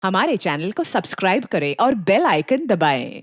हमारे चैनल को सब्सक्राइब करें और बेल आइकन दबाएं।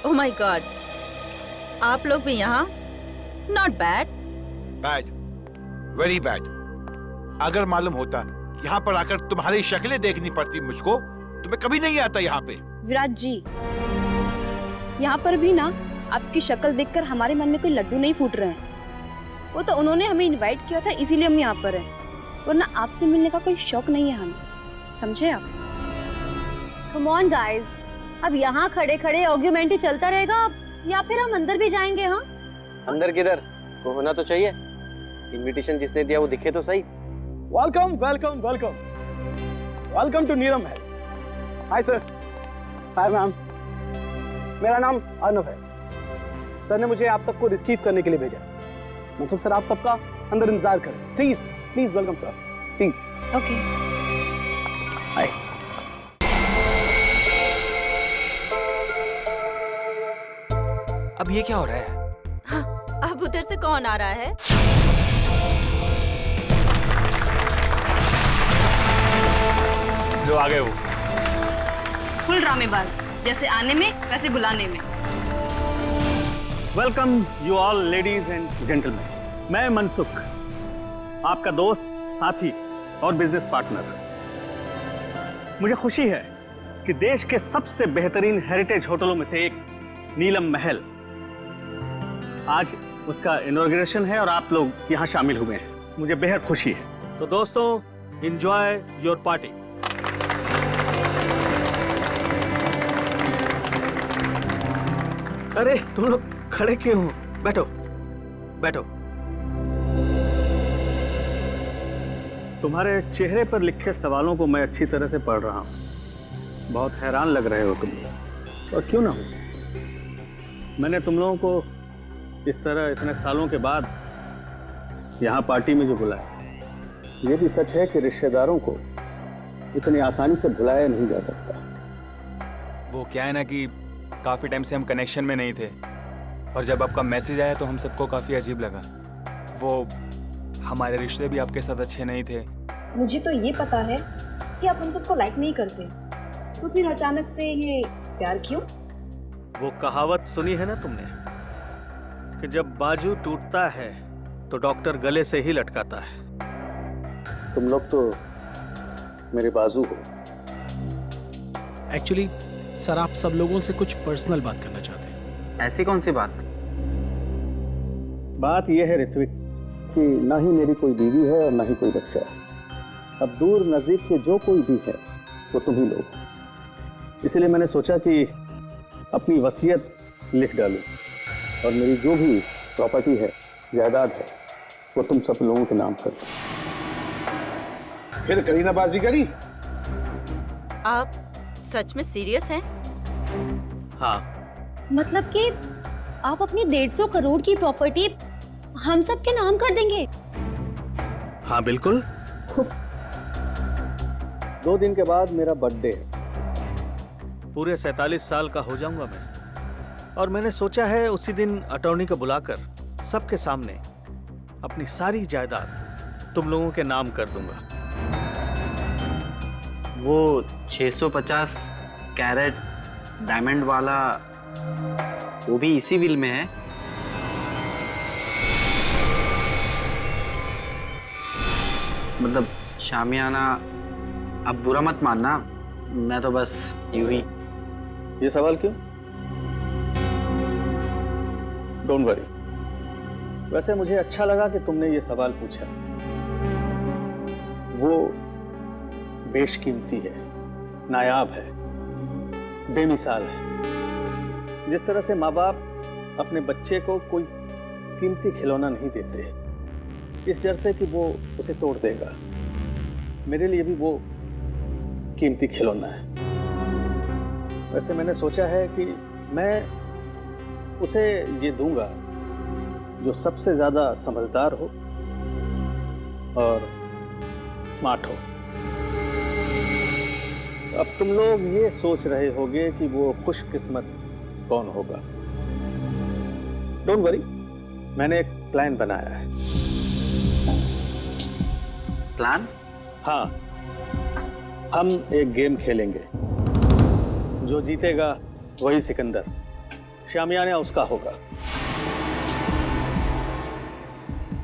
ओह माय गॉड, आप लोग भी यहाँ? Not bad. Bad, very bad. अगर मालूम होता यहाँ पर आकर तुम्हारी शक्लें देखनी पड़ती मुझको तो मैं कभी नहीं आता यहाँ पे। विराट जी, यहाँ पर भी ना आपकी शक्ल देखकर हमारे मन में कोई लड्डू नहीं फूट रहे हैं। वो तो उन्होंने हमें इनवाइट किया था, इसीलिए हम यहाँ पर हैं, वरना आपसे मिलने का कोई शौक नहीं है हमें, समझे आप? कम ऑन गाइस, अब यहाँ खड़े खड़े आर्गुमेंट ही चलता रहेगा या फिर हम अंदर भी जाएंगे? हाँ, अंदर किधर? वो होना तो चाहिए। इनविटेशन जिसने दिया वो दिखे तो सही। Welcome welcome welcome welcome to Neelam Mahal. Hi sir. Hi ma'am. मेरा नाम अर्नव है। सर ने मुझे आप सबको रिसीव करने के लिए भेजा। मनसुख सर, आप सबका अंदर इंतजार करें please. Please welcome sir, please. Okay. Hi. अब ये क्या हो रहा है? हाँ, अब उधर से कौन आ रहा है? जो आ गए वो फुल ड्रामेबाज, जैसे आने में वैसे बुलाने में। Welcome you all ladies and gentleman. मैं मनसुख, आपका दोस्त, साथी और बिजनेस पार्टनर। मुझे खुशी है कि देश के सबसे बेहतरीन हेरिटेज होटलों में से एक नीलम महल, आज उसका इनॉग्रेशन है और आप लोग यहाँ शामिल हुए हैं। मुझे बेहद खुशी है। तो दोस्तों, एंजॉय योर पार्टी। अरे तुम लोग खड़े क्यों हो? बैठो बैठो। तुम्हारे चेहरे पर लिखे सवालों को मैं अच्छी तरह से पढ़ रहा हूँ। बहुत हैरान लग रहे हो तुम, और क्यों ना हो। मैंने तुम लोगों को इस तरह इतने सालों के बाद यहाँ पार्टी में जो बुलाया, ये भी सच है कि रिश्तेदारों को इतनी आसानी से भुलाया नहीं जा सकता। वो क्या है ना कि काफ़ी टाइम से हम कनेक्शन में नहीं थे, और जब आपका मैसेज आया तो हम सबको काफ़ी अजीब लगा। वो हमारे रिश्ते भी आपके साथ अच्छे नहीं थे। मुझे तो ये पता है कि आप हम सबको लाइक नहीं करते, तो फिर अचानक से ये प्यार क्यों? वो कहावत सुनी है ना तुमने कि जब बाजू टूटता है तो डॉक्टर गले से ही लटकाता है। तुम लोग तो मेरे बाजू हो। एक्चुअली सर, आप सब लोगों से कुछ पर्सनल बात करना चाहते हैं। ऐसी कौन सी बात? बात यह है ऋत्विक कि ना ही मेरी कोई बीवी है और ना ही कोई बच्चा है। अब दूर नजदीक के जो कोई भी है वो तुम ही लोग। इसलिए मैंने सोचा कि अपनी वसीयत लिख डालूं और मेरी जो भी प्रॉपर्टी है, जायदाद है, वो तुम सब लोगों के नाम कर दूं। फिर करीना बाजीगरी? आप सच में सीरियस हैं? हाँ। मतलब कि आप अपनी 150 करोड़ की प्रॉपर्टी हम सब के नाम कर देंगे? हाँ बिल्कुल। 2 दिन के बाद मेरा बर्थडे है। पूरे 47 साल का हो जाऊंगा मैं, और मैंने सोचा है उसी दिन अटॉर्नी को बुलाकर सबके सामने अपनी सारी जायदाद तुम लोगों के नाम कर दूंगा। वो 650 कैरेट डायमंड वाला, वो भी इसी विल में है? मतलब शामियाना, अब बुरा मत मानना, मैं तो बस यूं ही। ये सवाल क्यों? Don't worry. वैसे मुझे अच्छा लगा कि तुमने ये सवाल पूछा। वो बेशकीमती है, नायाब है, बेमिसाल है। जिस तरह से माँ बाप अपने बच्चे को कोई कीमती खिलौना नहीं देते, इस डर से कि वो उसे तोड़ देगा, मेरे लिए भी वो कीमती खिलौना है। वैसे मैंने सोचा है कि मैं उसे ये दूंगा जो सबसे ज्यादा समझदार हो और स्मार्ट हो। अब तुम लोग ये सोच रहे होगे कि वो खुशकिस्मत कौन होगा। डोंट वरी, मैंने एक प्लान बनाया है। प्लान? हाँ, हम एक गेम खेलेंगे। जो जीतेगा वही सिकंदर, शामियाना उसका होगा।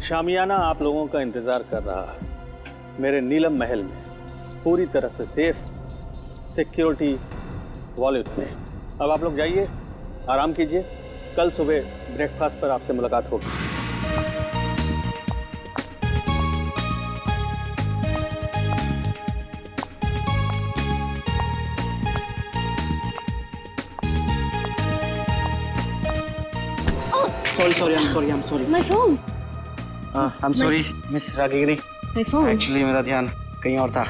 शामियाना आप लोगों का इंतजार कर रहा है मेरे नीलम महल में, पूरी तरह से सेफ, सिक्योरिटी वॉलेट में। अब आप लोग जाइए, आराम कीजिए, कल सुबह ब्रेकफास्ट पर आपसे मुलाकात होगी। Sorry, I'm sorry. My phone. I'm sorry, miss Ragini. My phone. Actually मेरा ध्यान कहीं और था।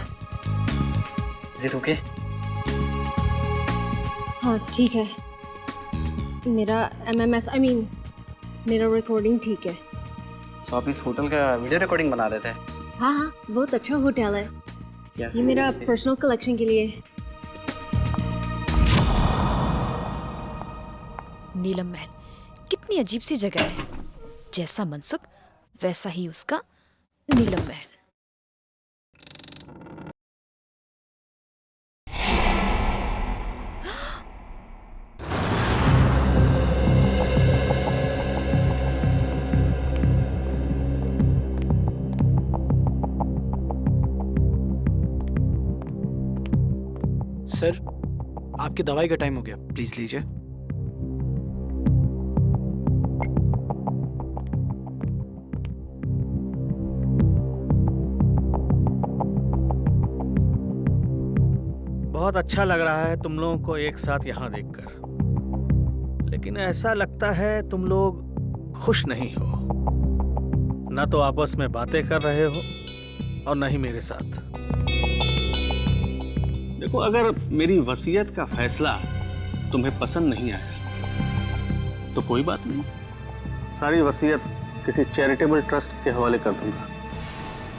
Is it okay? हाँ ठीक है, मेरा MMS मेरा रिकॉर्डिंग ठीक है। तो आप इस होटल का वीडियो रिकॉर्डिंग बना रहे थे? हाँ हाँ, बहुत अच्छा होटल है। क्या? ये मेरा पर्सनल कलेक्शन के लिए। नीलम महल कितनी अजीब सी जगह है, जैसा मनसुख वैसा ही उसका नीलम महल। सर, आपकी दवाई का टाइम हो गया, प्लीज लीजिए। बहुत अच्छा लग रहा है तुम लोगों को एक साथ यहाँ देखकर, लेकिन ऐसा लगता है तुम लोग खुश नहीं हो। ना तो आपस में बातें कर रहे हो और ना ही मेरे साथ। देखो, अगर मेरी वसीयत का फैसला तुम्हें पसंद नहीं आया तो कोई बात नहीं, सारी वसीयत किसी चैरिटेबल ट्रस्ट के हवाले कर दूंगा।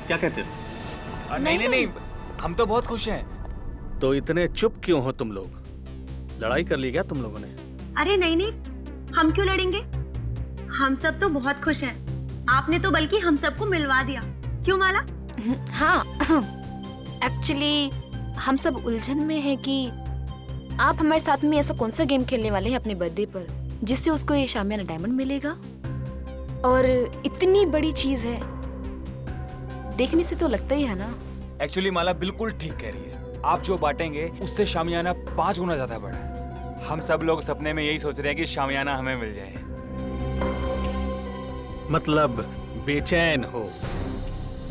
क्या कहते हो? नहीं, हम तो बहुत खुश हैं। तो इतने चुप क्यों हो तुम लोग? लड़ाई कर ली क्या तुम लोगों ने? अरे नहीं नहीं, हम क्यों लड़ेंगे? हम सब तो बहुत खुश हैं। आपने तो बल्कि हम सबको मिलवा दिया, क्यों माला? हाँ, एक्चुअली हम सब उलझन में हैं कि आप हमारे साथ में ऐसा कौन सा गेम खेलने वाले हैं अपने बर्थडे पर जिससे उसको ये शामियाना डायमंड मिलेगा। और इतनी बड़ी चीज है, देखने से तो लगता ही है ना। एक्चुअली माला बिल्कुल ठीक कह रही है। आप जो बांटेंगे उससे शामियाना 5 गुना ज्यादा बड़ा है। हम सब लोग सपने में यही सोच रहे हैं कि शामियाना हमें मिल जाए। मतलब बेचैन हो,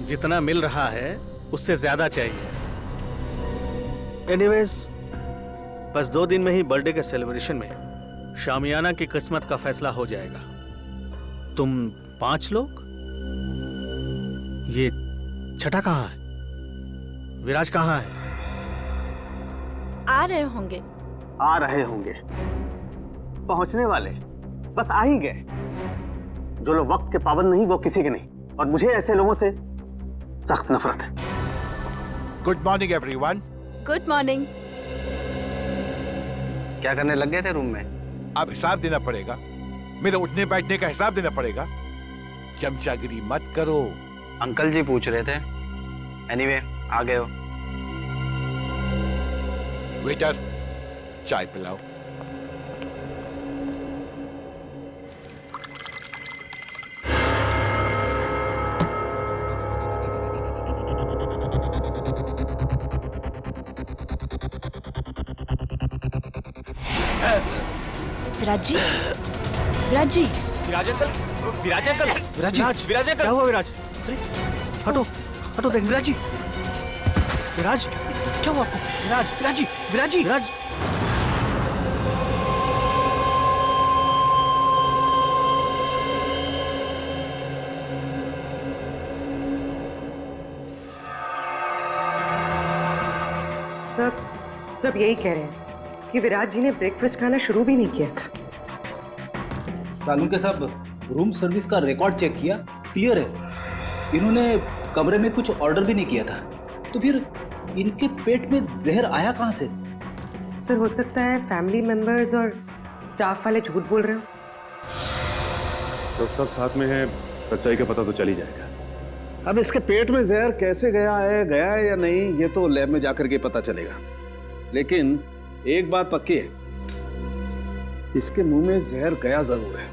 जितना मिल रहा है उससे ज्यादा चाहिए। एनीवेज, बस 2 दिन में ही बर्थडे के सेलिब्रेशन में शामियाना की किस्मत का फैसला हो जाएगा। तुम 5 लोग? ये छठा कहाँ है? विराज कहाँ है? आ रहे होंगे। आ रहे होंगे, पहुंचने वाले, बस आ ही गए। जो लोग वक्त के पाबंद नहीं वो किसी के नहीं, और मुझे ऐसे लोगों से सख्त नफरत है। Good morning everyone. Good morning. क्या करने लग गए थे रूम में? अब हिसाब देना पड़ेगा, मेरे उठने बैठने का हिसाब देना पड़ेगा। चमचागिरी मत करो। अंकल जी पूछ रहे थे। एनीवे, आ गए हो। वेटर, चाय पिलाओ। विराज जी, विराज जी, विराज अंकल, विराज अंकल, विराज अंकल। क्या हुआ विराज? हटो हटो, देख विराज जी। विराज, क्या हुआ आपको? विराज, विराज जी, विराज जी, विराज। सब यही कह रहे हैं कि विराज जी ने ब्रेकफास्ट खाना शुरू भी नहीं किया था। सालू के साहब, रूम सर्विस का रिकॉर्ड चेक किया, क्लियर है। इन्होंने कमरे में कुछ ऑर्डर भी नहीं किया था, तो फिर इनके पेट में जहर आया कहाँ से? सर, हो सकता है फैमिली मेंबर्स और स्टाफ वाले झूठ बोल रहे हो। तो सब साथ में है, सच्चाई का पता तो चल ही जाएगा। अब इसके पेट में जहर कैसे गया है या नहीं, ये तो लैब में जाकर के पता चलेगा। लेकिन एक बात पक्की है, इसके मुंह में जहर गया जरूर है।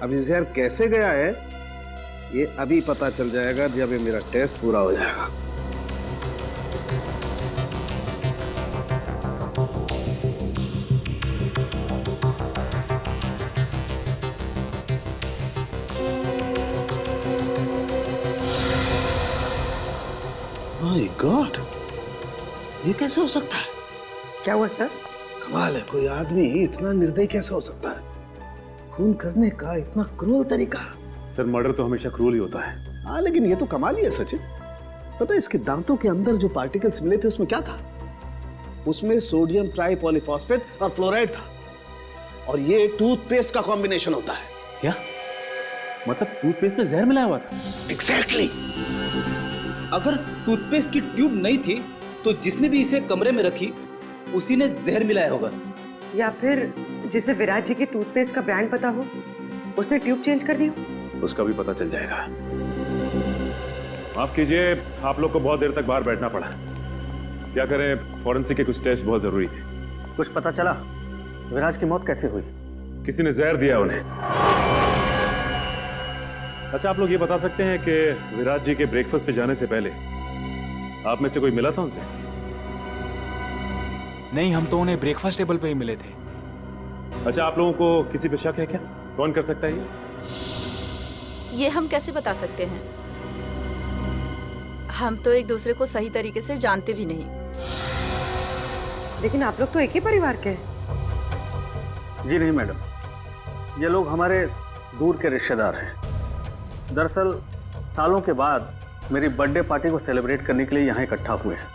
अब ये जहर कैसे गया है ये अभी पता चल जाएगा जब ये मेरा टेस्ट पूरा हो जाएगा। माय गॉड, ये कैसे हो सकता है? क्या हुआ सर? कमाल है, कोई आदमी इतना निर्दयी कैसे हो सकता है? खून करने का इतना क्रूर तरीका। सर, मर्डर तो हमेशा क्रूर ही होता है। हाँ, लेकिन ये तो कमाल ही है सचिन। पता है इसके दांतों के अंदर जो पार्टिकल्स मिले थे उसमें क्या था? उसमें सोडियम ट्राइपॉलीफॉस्फेट और फ्लोराइड था, और ये टूथपेस्ट का कॉम्बिनेशन होता है। क्या मतलब टूथपेस्ट में जहर मिलाया हुआ था? एग्जैक्टली। अगर टूथपेस्ट की ट्यूब नहीं थी तो जिसने भी इसे कमरे में रखी उसी ने जहर मिलाया होगा। या फिर जिसे विराज जी के टूथपेस्ट का ब्रांड पता हो उसने ट्यूब चेंज कर दी हो। उसका भी पता चल जाएगा। माफ कीजिए, आप लोग को बहुत देर तक बाहर बैठना पड़ा। क्या करें, फॉरेंसिक के कुछ टेस्ट बहुत जरूरी थे। कुछ पता चला विराज की मौत कैसे हुई? किसी ने जहर दिया उन्हें। अच्छा, आप लोग ये बता सकते हैं कि विराज जी के ब्रेकफास्ट पे जाने से पहले आप में से कोई मिला था उनसे? नहीं, हम तो उन्हें ब्रेकफास्ट टेबल पे ही मिले थे। अच्छा, आप लोगों को किसी पे शक है क्या? कौन कर सकता है ये हम कैसे बता सकते हैं? हम तो एक दूसरे को सही तरीके से जानते भी नहीं। लेकिन आप लोग तो एक ही परिवार के हैं। जी नहीं मैडम, ये लोग हमारे दूर के रिश्तेदार हैं। दरअसल सालों के बाद मेरी बर्थडे पार्टी को सेलिब्रेट करने के लिए यहाँ इकट्ठा हुए हैं।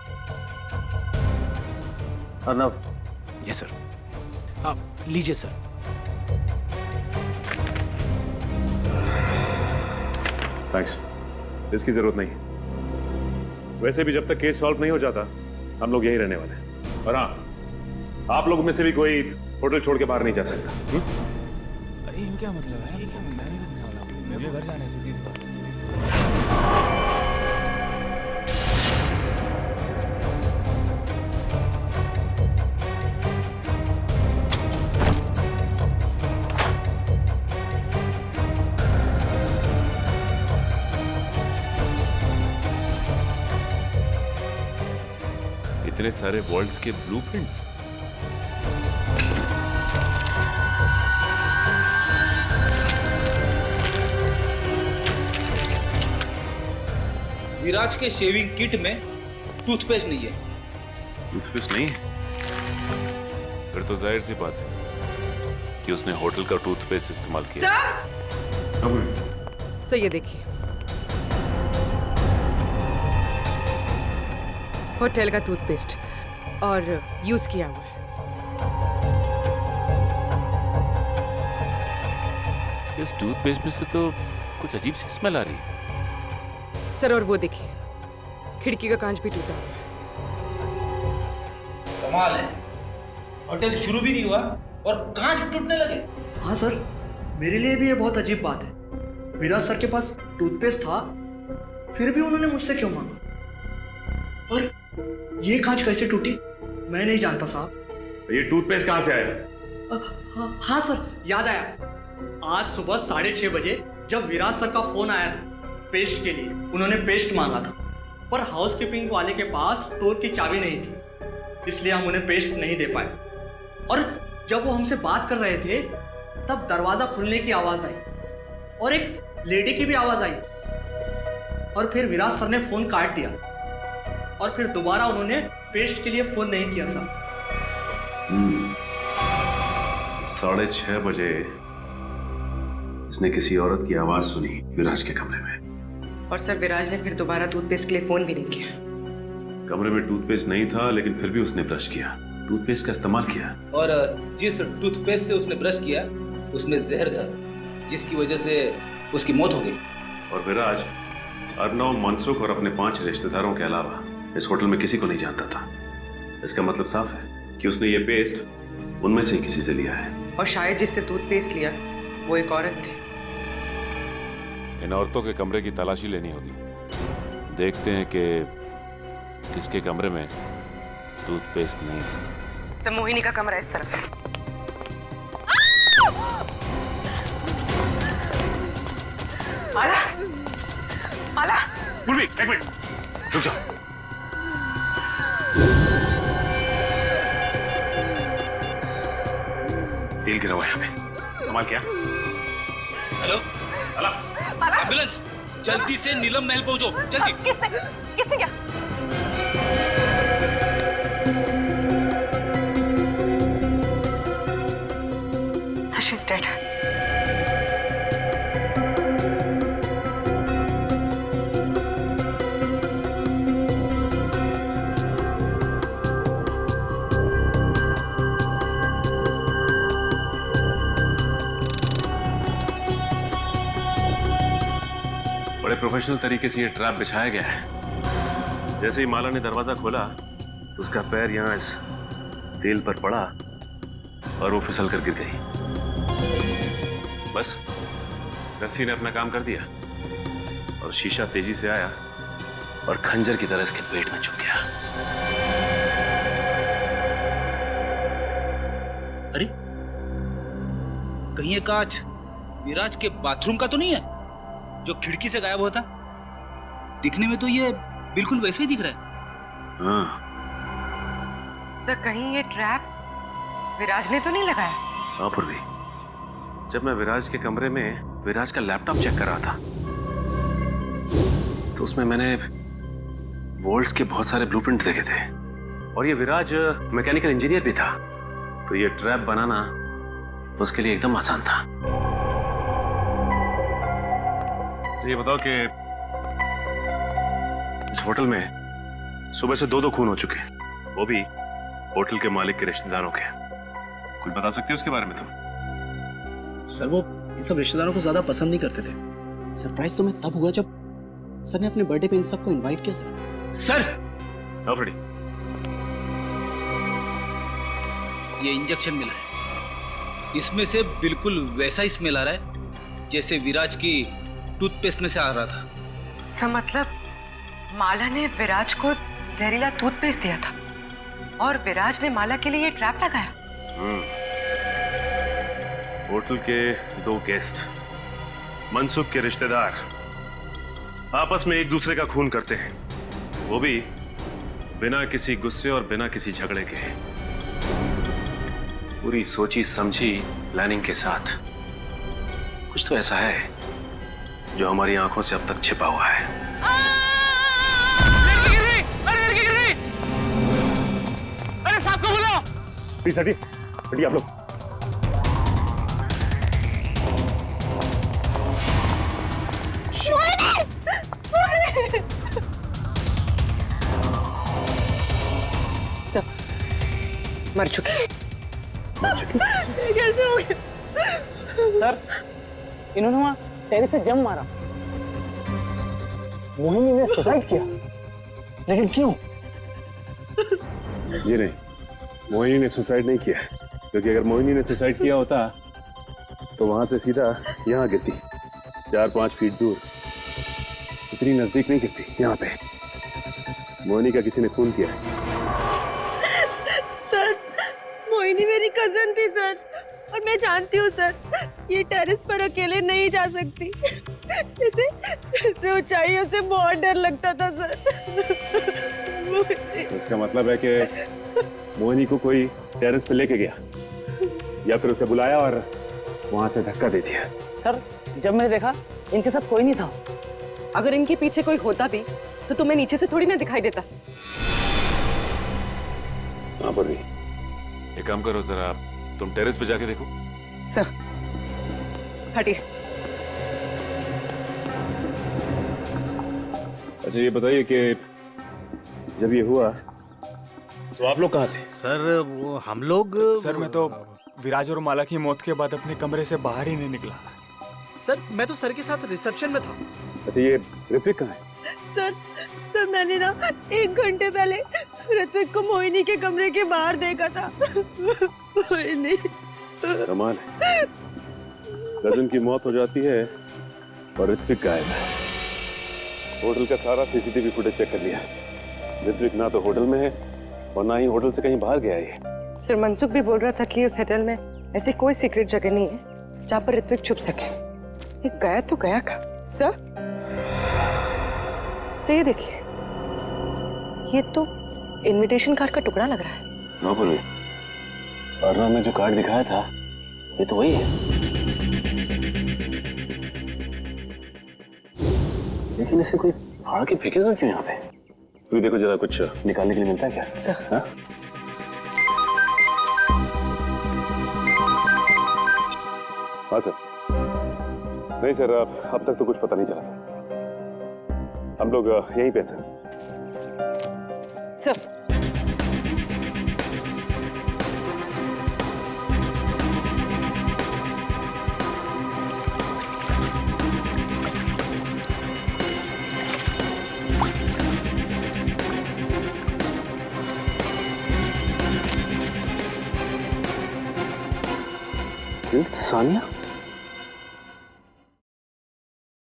अर्नव। Yes sir. आप लीजिए सर। थैंक्स, इसकी जरूरत नहीं। वैसे भी जब तक केस सॉल्व नहीं हो जाता हम लोग यहीं रहने वाले हैं। और हाँ, आप लोगों में से भी कोई होटल छोड़ के बाहर नहीं जा सकता। अरे ये क्या मतलब है? ये क्या मैं नहीं घूमने वाला हूँ, मेरे को घर जाना है, सीधी सी बात है, सीधी सी बात है। इतने सारे वर्ल्ड्स के ब्लूप्रिंट्स। विराज के शेविंग किट में टूथपेस्ट नहीं है। टूथपेस्ट नहीं है? फिर तो जाहिर सी बात है कि उसने होटल का टूथपेस्ट इस्तेमाल किया। सर ये देखिए, होटल का टूथपेस्ट और यूज किया हुआ है। इस टूथपेस्ट में से तो कुछ अजीब सी स्मेल आ रही है। सर और वो देखिए, खिड़की का कांच भी टूटा हुआ है। कमाल है, होटल शुरू भी नहीं हुआ और कांच टूटने लगे। हाँ सर, मेरे लिए भी ये बहुत अजीब बात है। विराज सर के पास टूथपेस्ट था, फिर भी उन्होंने मुझसे क्यों मांगा? और ये कांच कैसे टूटी मैं नहीं जानता साहब। ये टूथपेस्ट कहां से आया? हाँ सर, याद आया। आज सुबह 6:30 बजे जब विराज सर का फोन आया था पेस्ट के लिए, उन्होंने पेस्ट मांगा था, पर हाउसकीपिंग वाले के पास स्टोर की चाबी नहीं थी, इसलिए हम उन्हें पेस्ट नहीं दे पाए। और जब वो हमसे बात कर रहे थे तब दरवाजा खुलने की आवाज आई और एक लेडी की भी आवाज आई, और फिर विराज सर ने फोन काट दिया और फिर दोबारा उन्होंने पेस्ट के लिए फोन नहीं किया सर। 6:30 बजे इसने किसी औरत की आवाज सुनी विराज के कमरे में, और सर विराज ने फिर दोबारा टूथपेस्ट के लिए फोन भी नहीं किया। कमरे में टूथपेस्ट नहीं था, लेकिन फिर भी उसने ब्रश किया, टूथपेस्ट का इस्तेमाल किया। और जिस टूथपेस्ट से उसने ब्रश किया उसमें जहर था, जिसकी वजह से उसकी मौत हो गई। और विराज अर्नव, मनसुख और अपने 5 रिश्तेदारों के अलावा इस होटल में किसी को नहीं जानता था। इसका मतलब साफ है कि उसने ये पेस्ट उनमें से ही किसी से लिया है। और शायद जिससे टूथपेस्ट लिया वो एक औरत थी। इन औरतों के कमरे की तलाशी लेनी होगी। देखते हैं कि किसके कमरे में टूथपेस्ट नहीं है। सर मोहिनी का कमरा इस तरफ है। आला, आला। पूर्वी, एक मिनट, रुक जाओ। तेल गिरा हुआ है यहाँ पे, संभाल क्या? हेलो, अला, एम्बुलेंस, जल्दी से नीलम महल पहुंचो, जल्दी। किसने क्या? She's dead. बड़े प्रोफेशनल तरीके से ये ट्रैप बिछाया गया है। जैसे ही माला ने दरवाजा खोला, उसका पैर यहाँ इस तेल पर पड़ा और वो फिसल कर गिर गई। बस रस्सी ने अपना काम कर दिया और शीशा तेजी से आया और खंजर की तरह इसके पेट में चुभ गया। अरे, कहीं ये कांच विराज के बाथरूम का तो नहीं है जो खिड़की से गायब होता? दिखने में तो ये बिल्कुल वैसे ही दिख रहा है। हाँ। सर कहीं ये ट्रैप विराज ने तो नहीं लगाया? हाँ पूर्वी, जब मैं विराज के कमरे में विराज का लैपटॉप चेक कर रहा था तो उसमें मैंने वोल्ट्स के बहुत सारे ब्लूप्रिंट देखे थे, और ये विराज मैकेनिकल इंजीनियर भी था, तो ये ट्रैप बनाना उसके लिए एकदम आसान था। तो ये बताओ कि इस होटल में सुबह से 2 खून हो चुके हैं, वो भी होटल के मालिक के रिश्तेदारों के। कुछ बता सकते हो उसके बारे में तुम? सर वो इन सब रिश्तेदारों को ज्यादा पसंद नहीं करते थे। सरप्राइज तो मैं तब हुआ जब सर ने अपने बर्थडे पे इन सबको इनवाइट किया। सर ऑलरेडी ये इंजेक्शन मिला है। इसमें से बिल्कुल वैसा ही स्मेल आ रहा है जैसे विराज की टूथपेस्ट में से आ रहा था। सर मतलब माला ने विराज को जहरीला टूथपेस्ट दिया था और विराज ने माला के लिए ये ट्रैप लगाया। होटल के 2 गेस्ट मनसुख के रिश्तेदार आपस में एक दूसरे का खून करते हैं, वो भी बिना किसी गुस्से और बिना किसी झगड़े के। पूरी सोची समझी प्लानिंग के साथ। कुछ तो ऐसा है जो हमारी आंखों से अब तक छिपा हुआ है। अरे साहब को बुलाओ। प्लीज हटिए, हटिए आप लोग। सब मर चुके। कैसे हो गया? सर इन्होंने वहां टेरेस से जंप मारा। मोहिनी ने सुसाइड किया, लेकिन क्यों? ये नहीं, मोहिनी ने सुसाइड नहीं किया, क्योंकि अगर मोहिनी ने सुसाइड किया होता तो वहां से सीधा यहाँ गिरती, 4-5 फीट दूर। इतनी नजदीक नहीं गिरती, यहाँ पे। मोहिनी का किसी ने खून किया है। सर मोहिनी मेरी कजन थी सर, और मैं जानती हूँ सर ये टेरेस पर अकेले नहीं जा सकती। इसे ऊंचाइयों से बहुत डर लगता था सर। इसका मतलब है कि मोहिनी को कोई टेरेस पे लेके गया या फिर उसे बुलाया और वहां से धक्का दे दिया। सर जब मैंने देखा इनके साथ कोई नहीं था। अगर इनके पीछे कोई होता भी तो तुम्हें नीचे से थोड़ी ना दिखाई देता। हाँ पर भी एक काम करो, जरा तुम टेरेस पे जाके देखो। सर हटिए। अच्छा ये बताइए कि जब ये हुआ तो आप लोग कहाँ थे? सर वो हम लोग, सर मैं तो विराज और माला की मौत के बाद अपने कमरे से बाहर ही नहीं निकला। सर मैं तो सर के साथ रिसेप्शन में था। अच्छा ये ऋत्विक कहाँ है? सर मैंने ना 1 घंटे पहले ऋत्विक को मोहिनी के कमरे के बाहर देखा था। मोहिनी कमाल है, कजन की मौत हो जाती है और ऋत्विक गायब है। होटल का सारा सीसीटीवी फुटेज चेक कर लिया। ऋत्विक ना तो होटल में है और ना ही होटल से कहीं बाहर गया है। सर मनसुख भी बोल रहा था कि उस होटल में ऐसी कोई सीक्रेट जगह नहीं है जहाँ पर ऋत्विक छुप सके। ये गया तो गया का सर ये देखिए, ये तो इनविटेशन कार्ड का टुकड़ा लग रहा है। ना बोलिए, अर्णव में जो कार्ड दिखाया था ये तो वही है। लेकिन इसे कोई फाड़ के फेंकेगा क्यों यहाँ पे? तो देखो जरा कुछ निकालने के लिए मिलता है क्या? सर हाँ? हाँ सर। नहीं सर, अब तक तो कुछ पता नहीं चला सर। हम लोग यहीं पे सर। सर सानिया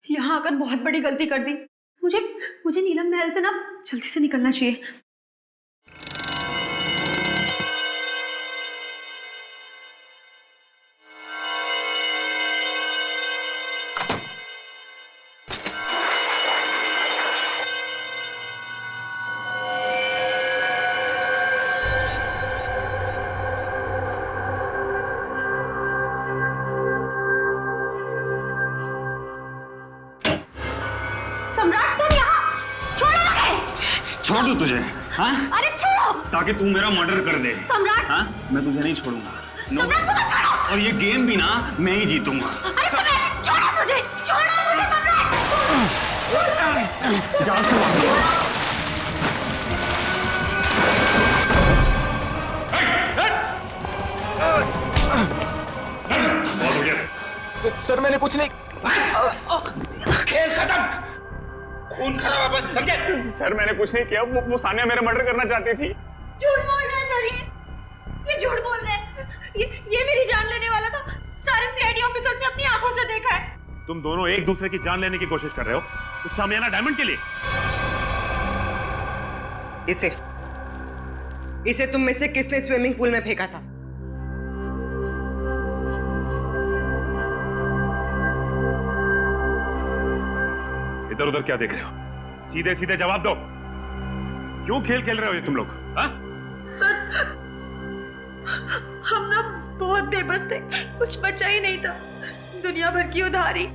यहाँ आकर बहुत बड़ी गलती कर दी। मुझे नीलम महल से ना जल्दी से निकलना चाहिए। छोड़ दूं तुझे? हाँ? अरे छोड़ो! ताकि तू मेरा मर्डर कर दे। सम्राट! हाँ? मैं तुझे नहीं छोड़ूंगा। सम्राट मुझे छोड़ो! और ये गेम भी ना मैं ही जीतूंगा। अरे तुम ऐसे छोड़ो मुझे सम्राट! जान से सर मैंने कुछ नहीं। खेल खत्म, खून खराब है, समझे? सर मैंने कुछ नहीं किया, वो सानिया मेरा मर्डर करना चाहती थी। झूठ बोल रहे हैं सर, ये झूठ बोल रहे हैं। तुम दोनों एक दूसरे की जान लेने की कोशिश कर रहे हो उस शामियाना डायमंड के लिए। इसे तुम में से किसने स्विमिंग पूल में फेंका था? इधर उधर क्या देख रहे हो? सीधे सीधे जवाब दो। क्यों खेल खेल रहे हो ये तुम लोग? हाँ? सर, हम ना बहुत बेबस थे, कुछ बचा ही नहीं था। दुनिया भर की उधारी,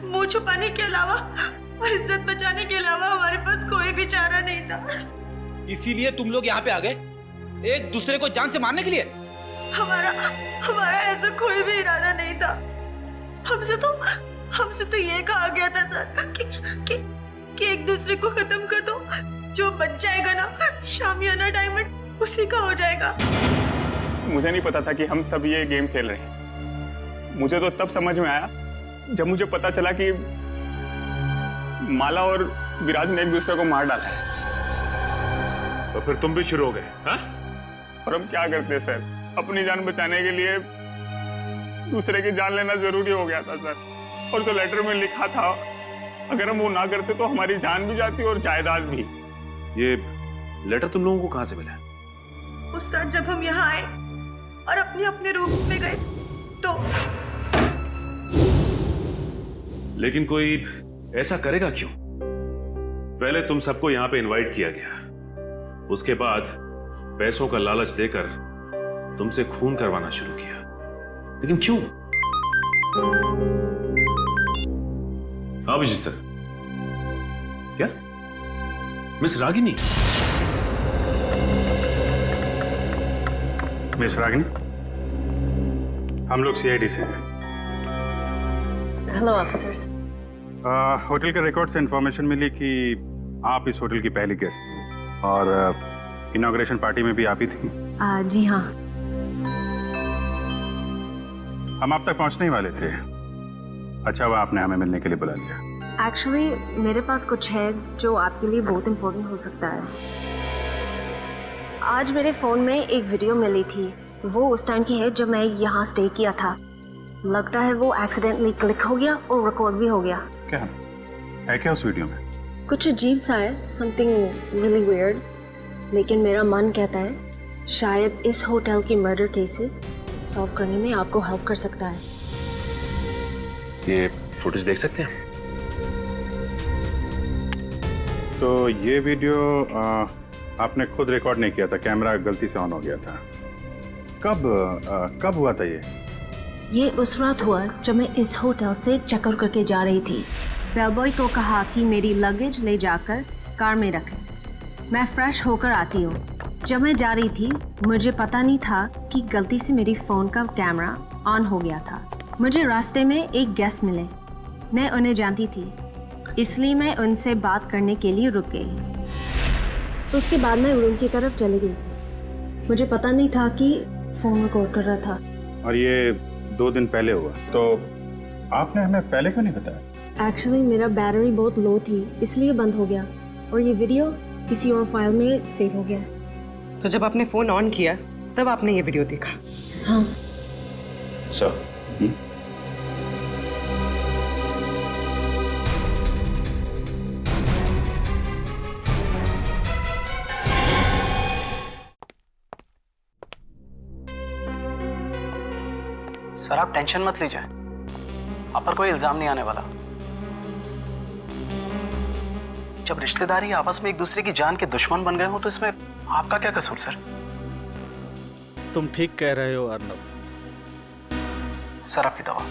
मुंह छुपाने के अलावा और इज्जत बचाने के अलावा हमारे पास कोई भी चारा नहीं था। इसीलिए तुम लोग यहाँ पे आ गए, एक दूसरे को जान से मारने के लिए? हमारा ऐसा कोई भी इरादा नहीं था। हमसे तो ये कहा गया था सर कि एक दूसरे को खत्म कर दो, जो बच जाएगा ना शामियाना डायमंड उसी का हो जाएगा। मुझे नहीं पता था कि हम सब ये गेम खेल रहे हैं। मुझे तो तब समझ में आया जब मुझे पता चला कि माला और विराज ने एक दूसरे को मार डाला है। तो फिर तुम भी शुरू हो गए? हाँ? और हम क्या करते सर, अपनी जान बचाने के लिए दूसरे की जान लेना जरूरी हो गया था सर। और जो लेटर में लिखा था, अगर हम वो ना करते तो हमारी जान भी जाती और जायदाद भी। ये लेटर तुम लोगों को कहां से मिला? उस रात जब हम यहाँ आए और अपने अपने रूम्स में गए तो। लेकिन कोई ऐसा करेगा क्यों? पहले तुम सबको यहां पे इनवाइट किया गया, उसके बाद पैसों का लालच देकर तुमसे खून करवाना शुरू किया। लेकिन क्यों? अभिजीत सर, क्या मिस रागिनी? मिस रागिनी, हम लोग सीआईडी से हैं। Hello officers. होटल के रिकॉर्ड से इंफॉर्मेशन मिली कि आप इस होटल की पहली गेस्ट थी और इनॉग्रेशन पार्टी में भी आप ही थी। जी हाँ। हम आप तक पहुंचने ही वाले थे। अच्छा हुआ आपने हमें मिलने के लिए बुला लिया। एक्चुअली मेरे पास कुछ है जो आपके लिए बहुत इम्पोर्टेंट हो सकता है। आज मेरे फ़ोन में एक वीडियो मिली थी, वो उस टाइम की है जब मैं यहाँ स्टे किया था। लगता है वो एक्सीडेंटली क्लिक हो गया और रिकॉर्ड भी हो गया। क्या है क्या उस वीडियो में? कुछ अजीब सा है, समथिंग रियली वियर्ड। लेकिन मेरा मन कहता है शायद इस होटल के मर्डर केसेस सॉल्व करने में आपको हेल्प कर सकता है। ये फुटेज देख सकते हैं? तो ये वीडियो आपने खुद रिकॉर्ड नहीं किया था, कैमरा गलती से ऑन हो गया था। कब हुआ था ये उस रात हुआ जब मैं इस होटल से चेकआउट करके जा रही थी। बेलबॉय को कहा कि मेरी लगेज ले जाकर कार में रखें, मैं फ्रेश होकर आती हूँ। जब मैं जा रही थी मुझे पता नहीं था कि गलती से मेरी फ़ोन का कैमरा ऑन हो गया था। मुझे रास्ते में एक गेस्ट मिले, मैं उन्हें जानती थी, इसलिए मैं उनसे बात करने के लिए रुक गई। उसके बाद मैं रूम की तरफ चली गई। मुझे पता नहीं था कि फ़ोन रिकॉर्ड कर रहा था। और ये 2 दिन पहले हुआ, तो आपने हमें पहले क्यों नहीं बताया? एक्चुअली मेरा बैटरी बहुत लो थी, इसलिए बंद हो गया और ये वीडियो किसी और फाइल में सेव हो गया। तो जब आपने फोन ऑन किया तब आपने ये वीडियो देखा? हाँ सर। सर आप टेंशन मत लीजिए, आप पर कोई इल्जाम नहीं आने वाला। जब रिश्तेदारी आपस में एक दूसरे की जान के दुश्मन बन गए हो तो इसमें आपका क्या कसूर सर? तुम ठीक कह रहे हो अर्नब। सर आपकी दवा।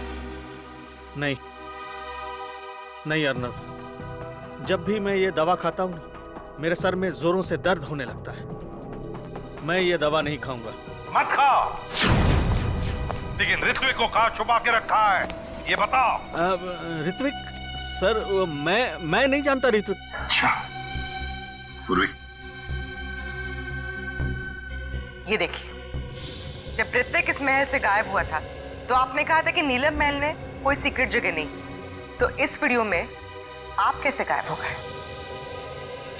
नहीं अर्नब, जब भी मैं ये दवा खाता हूँ मेरे सर में जोरों से दर्द होने लगता है। मैं ये दवा नहीं खाऊंगा। मत खाओ, लेकिन ऋत्विक को कहाँ छुपा के रखा है ये बताओ। ऋत्विक सर, मैं नहीं जानता ऋत्विक। अच्छा पूर्वी, ये देखिए, जब ऋत्विक इस महल से गायब हुआ था तो आपने कहा था कि नीलम महल में कोई सीक्रेट जगह नहीं। तो इस वीडियो में आप कैसे गायब हो गए?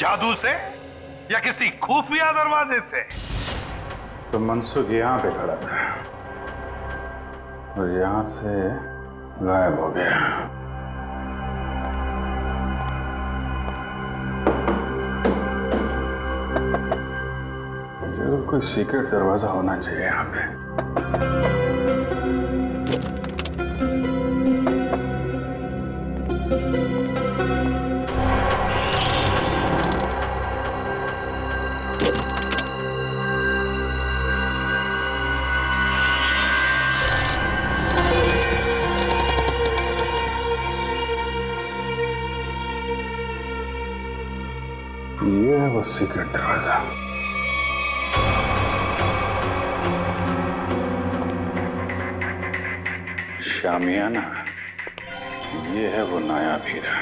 जादू से या किसी खुफिया दरवाजे से? तो मनसुख यहाँ पे खड़ा था और यहाँ से गायब हो गया। कोई सीक्रेट दरवाजा होना चाहिए यहाँ पे। ये है वो सीक्रेट दरवाजा। शामियाना, ये है वो नायाब हीरा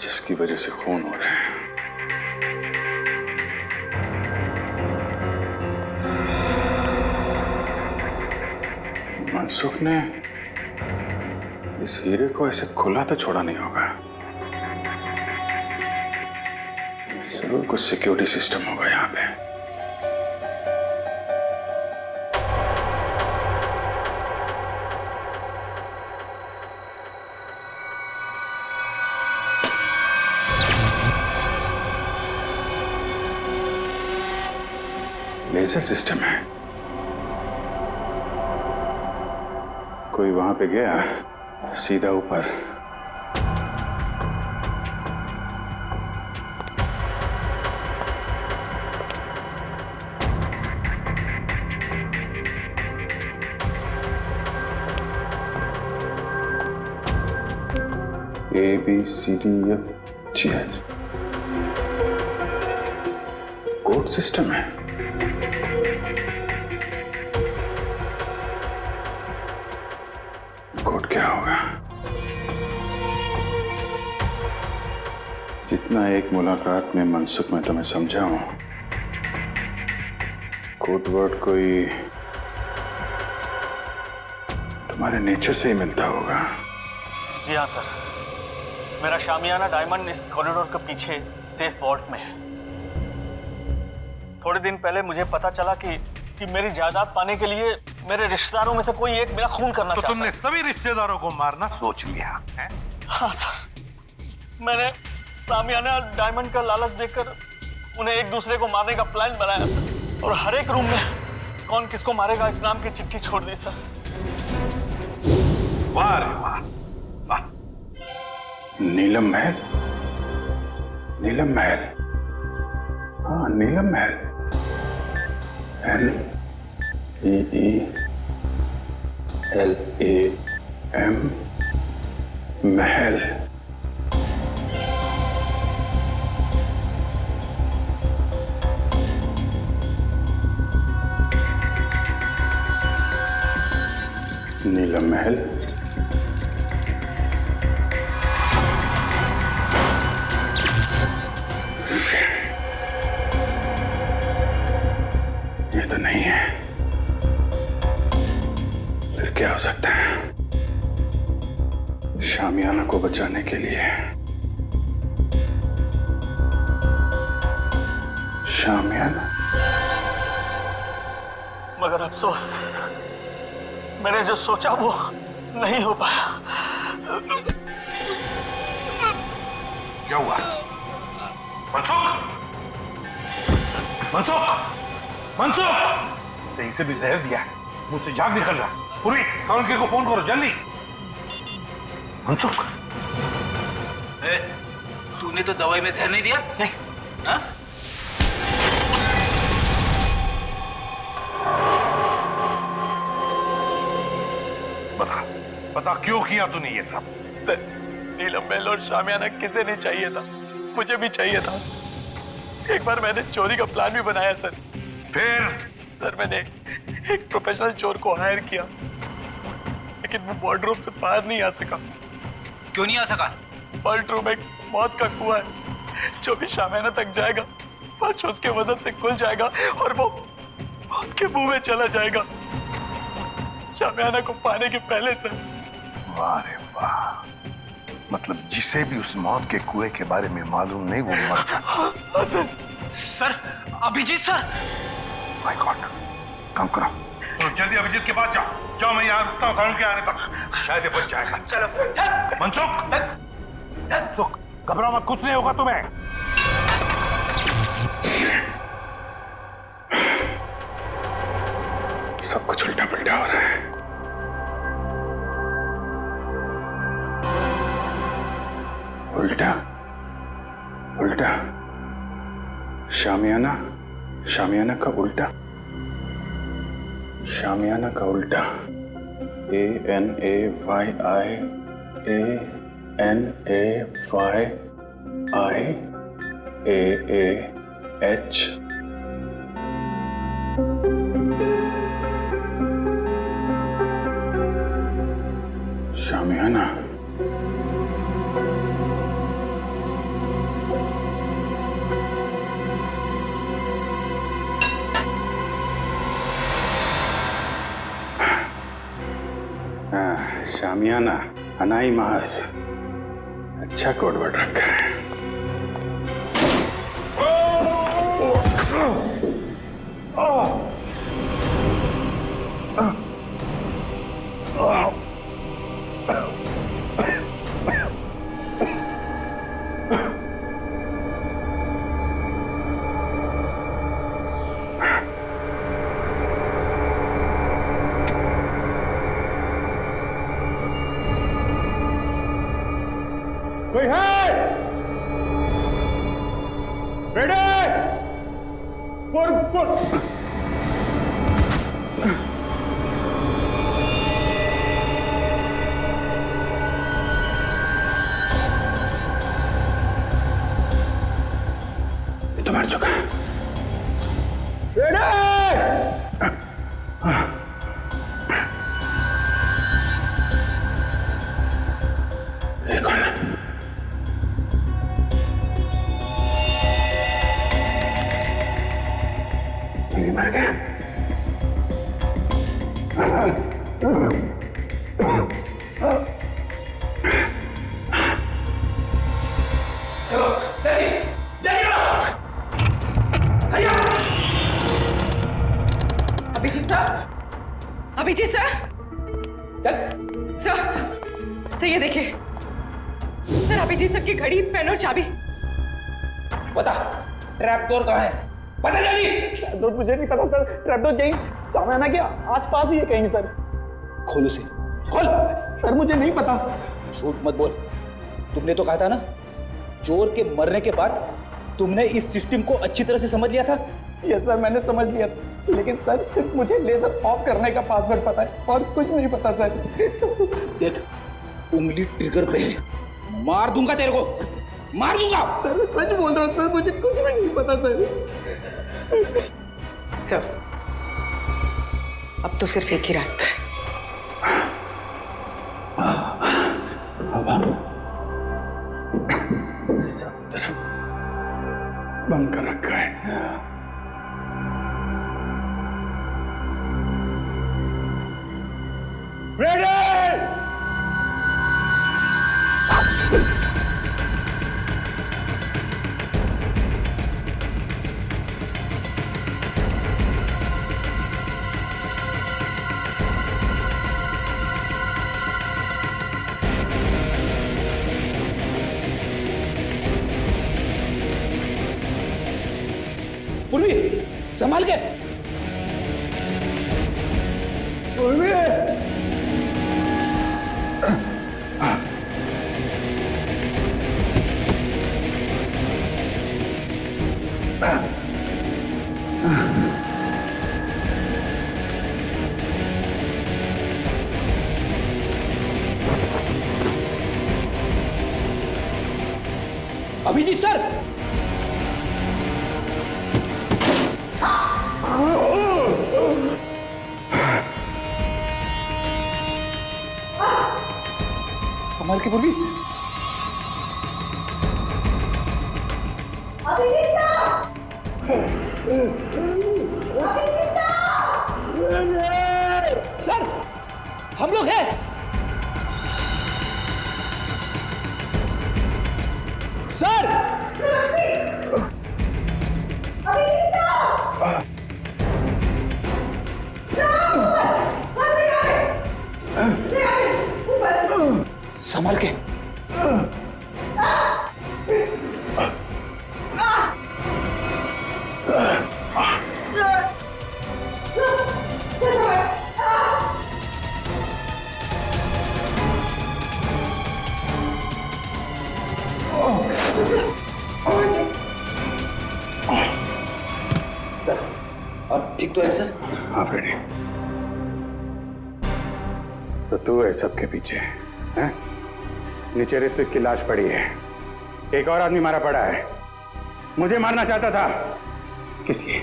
जिसकी वजह से खून हो रहे हैं। मनसुख ने इस हीरे को ऐसे खुला तो छोड़ा नहीं होगा। जरूर कुछ सिक्योरिटी सिस्टम होगा यहाँ पे। लेजर सिस्टम है। कोई वहां पे गया सीधा ऊपर। ABCDFGH कोड सिस्टम है। कोड क्या होगा? जितना एक मुलाकात में मनसुख में तुम्हें समझा हूं, कोड वर्ड कोई तुम्हारे नेचर से ही मिलता होगा। जी हाँ सर, मेरा शामियाना डायमंड इस कॉरिडोर के पीछे सेफ वॉल्ट में है। थोड़े दिन पहले मुझे पता चला कि मेरी जायदाद पाने के लिए मेरे रिश्तेदारों में से कोई एक मेरा खून करना चाहता है। तुमने सभी रिश्तेदारों को मारना सोच लिया है? हाँ सर, मैंने शामियाना डायमंड का लालच देकर उन्हें एक दूसरे को मारने का प्लान बनाया सर, और हर एक रूम में कौन किसको मारेगा इस नाम की चिट्ठी छोड़ दी सर। वाह रे वाह, वाह। नीलम महल, नीलम महल, हाँ नीलम महल, NEELAM महल। नीलम महल, ये तो नहीं है। फिर क्या हो सकता है? शामियाना को बचाने के लिए शामियाना। मगर अफसोस, मैंने जो सोचा वो नहीं हो पाया। क्या हुआ? मनसुख, मनसुख, मनसुख! कहीं से भी जहर दिया है, मुझसे जाग निकल रहा। पूरी कौन को फोन करो जल्दी। मनसुख, तूने तो दवाई में जहर नहीं दिया? नहीं। हाँ? बता, बता क्यों किया तूने ये सब? सर, नीलम महल और शामियाना किसे नहीं चाहिए था, मुझे भी चाहिए था। एक बार मैंने चोरी का प्लान भी बनाया सर। फिर? सर, मैंने एक प्रोफेशनल चोर को हायर किया, लेकिन वो वार्डरोब से बाहर नहीं आ सका। क्यों नहीं आ सका? वार्ड रूम एक मौत का कुआं है, जो भी शामियाना तक जाएगा फर्श उसके वजन से खुल जाएगा और वो मौत के मुंह में चला जाएगा, शामियाना को पाने के पहले सर। वाह रे वाह, मतलब जिसे भी उस मौत के कुएं के बारे में मालूम नहीं वो मर जाता। हाँ sir. Sir, Abhijit sir. My god, काम करो तो जल्दी अभिजीत के पास जाओ। जाओ, मैं यहाँ रुकता हूँ कारण के आने तक, शायद ये बच जाएगा। चलो मनसुख, मनसुख घबराओ मत, कुछ नहीं होगा तुम्हें। सब कुछ उल्टा पुल्टा हो रहा है। उल्टा उल्टा, शामियाना, शामियाना का उल्टा, शामियाना का उल्टा, ANAYANAYAH, शामियाना। शामियाना, अनाई मास, अच्छा कोडवर्ड रखा है। कोई है? रेडी? ये तो मर चुका है। रेडी? ये कौन है? ये मर गया। Abhijit sir, Abhijit sir, sir, sir ये देखिए सर, अभिजीत सर की घड़ी, पेन और चाबी। बता, ट्रैप डोर कहाँ है? पता जल्दी। ट्रैपडोर मुझे नहीं पता सर, ट्रैपडोर कहीं शामियाना के आसपास ही है कहीं सर। खोल उसे, खोल। सर मुझे नहीं पता। झूठ मत बोल, तुमने तो कहा था ना चोर के मरने के बाद तुमने इस सिस्टम को अच्छी तरह से समझ लिया था। यस सर, मैंने समझ लिया, लेकिन सर सिर्फ मुझे लेजर ऑफ करने का पासवर्ड पता है और कुछ नहीं पता सर। देख, उंगली ट्रिगर पे है, मार दूंगा तेरे को, मार दूंगा। सर मैं सच बोल रहा हूँ सर, मुझे कुछ भी नहीं पता सर। सर अब तो सिर्फ एक ही रास्ता है। अब हम सब तरफ बंद कर रखा है। रेडी? पूर्वी, संभाल के। पूर्वी, अभिजीत सर, संभाल के पूर्वी। सर हम लोग हैं। सर संभाल के। हाँ फ्रेडी, तो तू है सबके पीछे हैं? नीचे ऋत्विक की लाश पड़ी है, एक और आदमी मारा पड़ा है, मुझे मारना चाहता था। किस लिए?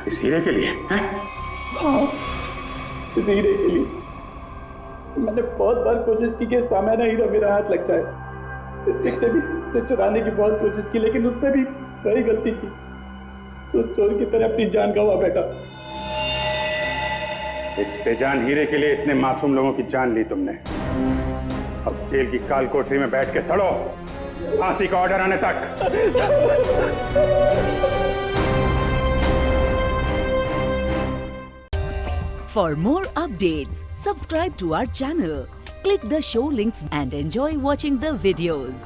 इस हीरे के लिए हैं? हाँ, इस हीरे के लिए। मैंने बहुत बार कोशिश की कि सामान्य हीरा मेरा हाथ लग जाए, इसने भी उसे चुराने की बहुत कोशिश की, लेकिन उसने भी वही गलती की, तो चोर की तरह अपनी जान गंवा बैठा। इस बेजान हीरे के लिए इतने मासूम लोगों की जान ली तुमने। अब जेल की काल कोठरी में बैठ के सड़ो, फांसी का ऑर्डर आने तक। For more updates, subscribe to our channel, click the show links and enjoy watching the videos.